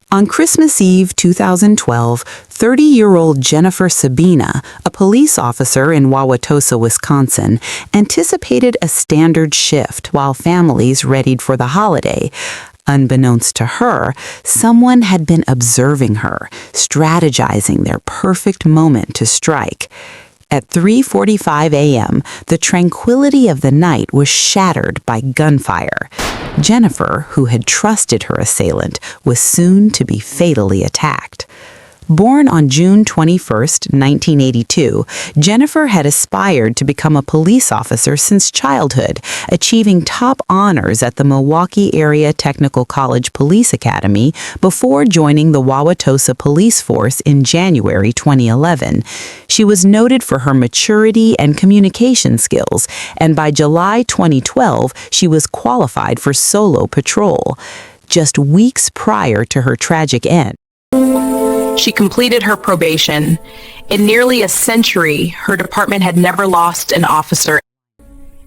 On Christmas Eve 2012, 30-year-old Jennifer Sabina, a police officer in Wauwatosa, Wisconsin, anticipated a standard shift while families readied for the holiday. Unbeknownst to her, someone had been observing her, strategizing their perfect moment to strike. At 3:45 a.m., the tranquility of the night was shattered by gunfire. Jennifer, who had trusted her assailant, was soon to be fatally attacked. Born on June 21, 1982, Jennifer had aspired to become a police officer since childhood, achieving top honors at the Milwaukee Area Technical College Police Academy before joining the Wauwatosa Police Force in January 2011. She was noted for her maturity and communication skills, and by July 2012, she was qualified for solo patrol. Just weeks prior to her tragic end, she completed her probation. In nearly a century, her department had never lost an officer.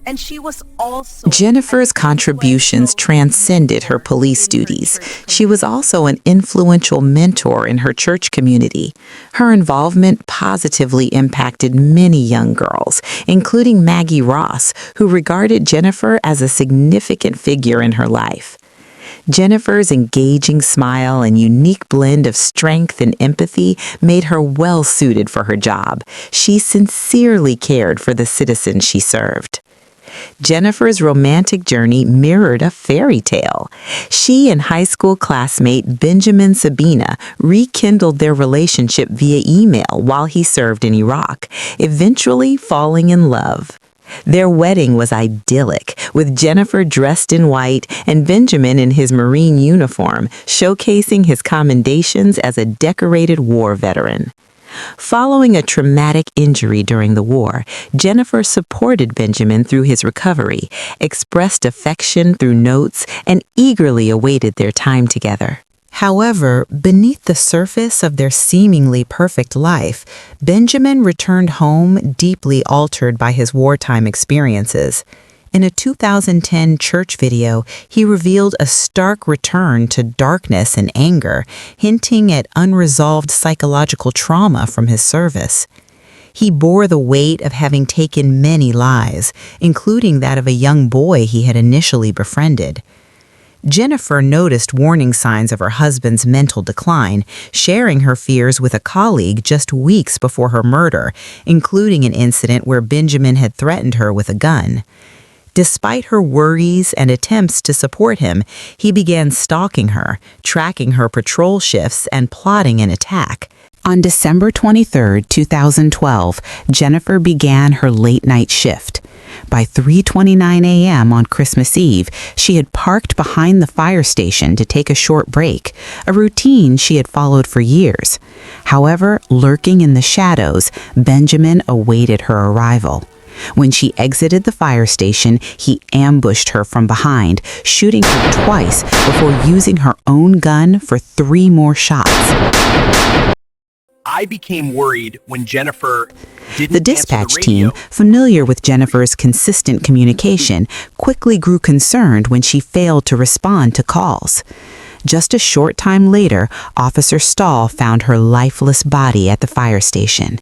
And she was also... Jennifer's contributions transcended her police duties. She was also an influential mentor in her church community. Her involvement positively impacted many young girls, including Maggie Ross, who regarded Jennifer as a significant figure in her life. Jennifer's engaging smile and unique blend of strength and empathy made her well-suited for her job. She sincerely cared for the citizens she served. Jennifer's romantic journey mirrored a fairy tale. She and high school classmate Benjamin Sabina rekindled their relationship via email while he served in Iraq, eventually falling in love. Their wedding was idyllic, with Jennifer dressed in white and Benjamin in his Marine uniform, showcasing his commendations as a decorated war veteran. Following a traumatic injury during the war, Jennifer supported Benjamin through his recovery, expressed affection through notes, and eagerly awaited their time together. However, beneath the surface of their seemingly perfect life, Benjamin returned home deeply altered by his wartime experiences. In a 2010 church video, he revealed a stark return to darkness and anger, hinting at unresolved psychological trauma from his service. He bore the weight of having taken many lives, including that of a young boy he had initially befriended. Jennifer noticed warning signs of her husband's mental decline, sharing her fears with a colleague just weeks before her murder, including an incident where Benjamin had threatened her with a gun. Despite her worries and attempts to support him, he began stalking her, tracking her patrol shifts, and plotting an attack. On December 23, 2012, Jennifer began her late-night shift. By 3:29 a.m. on Christmas Eve, she had parked behind the fire station to take a short break, a routine she had followed for years. However, lurking in the shadows, Benjamin awaited her arrival. When she exited the fire station, he ambushed her from behind, shooting her twice before using her own gun for 3 more shots. I became worried when Jennifer didn't The dispatch answer the radio. team, familiar with Jennifer's consistent communication, quickly grew concerned when she failed to respond to calls. Just a short time later, Officer Stahl found her lifeless body at the fire station.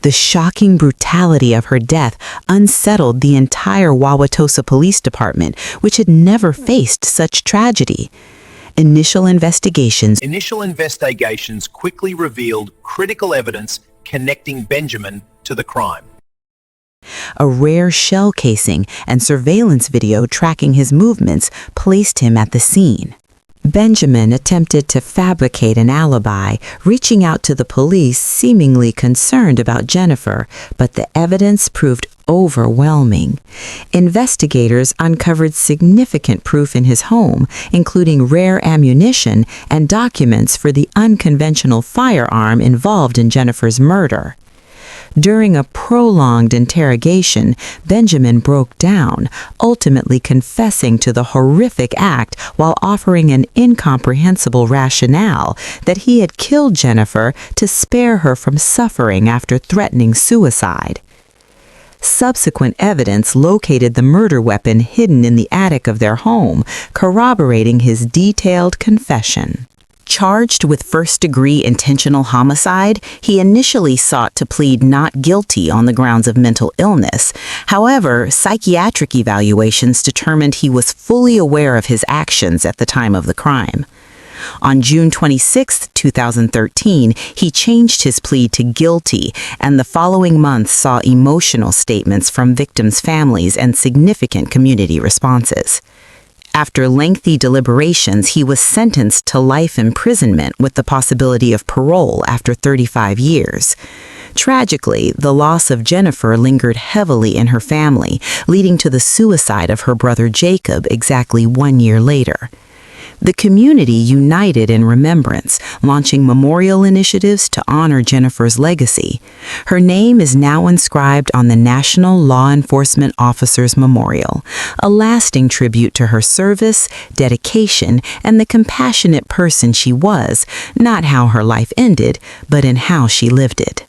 The shocking brutality of her death unsettled the entire Wauwatosa Police Department, which had never faced such tragedy. Initial investigations quickly revealed critical evidence connecting Benjamin to the crime. A rare shell casing and surveillance video tracking his movements placed him at the scene. Benjamin attempted to fabricate an alibi, reaching out to the police seemingly concerned about Jennifer, but the evidence proved overwhelming. Investigators uncovered significant proof in his home, including rare ammunition and documents for the unconventional firearm involved in Jennifer's murder. During a prolonged interrogation, Benjamin broke down, ultimately confessing to the horrific act while offering an incomprehensible rationale that he had killed Jennifer to spare her from suffering after threatening suicide. Subsequent evidence located the murder weapon hidden in the attic of their home, corroborating his detailed confession. Charged with first-degree intentional homicide, he initially sought to plead not guilty on the grounds of mental illness. However, psychiatric evaluations determined he was fully aware of his actions at the time of the crime. On June 26, 2013, he changed his plea to guilty, and the following month saw emotional statements from victims' families and significant community responses. After lengthy deliberations, he was sentenced to life imprisonment with the possibility of parole after 35 years. Tragically, the loss of Jennifer lingered heavily in her family, leading to the suicide of her brother Jacob exactly 1 year later. The community united in remembrance, launching memorial initiatives to honor Jennifer's legacy. Her name is now inscribed on the National Law Enforcement Officers Memorial, a lasting tribute to her service, dedication, and the compassionate person she was, not how her life ended, but in how she lived it.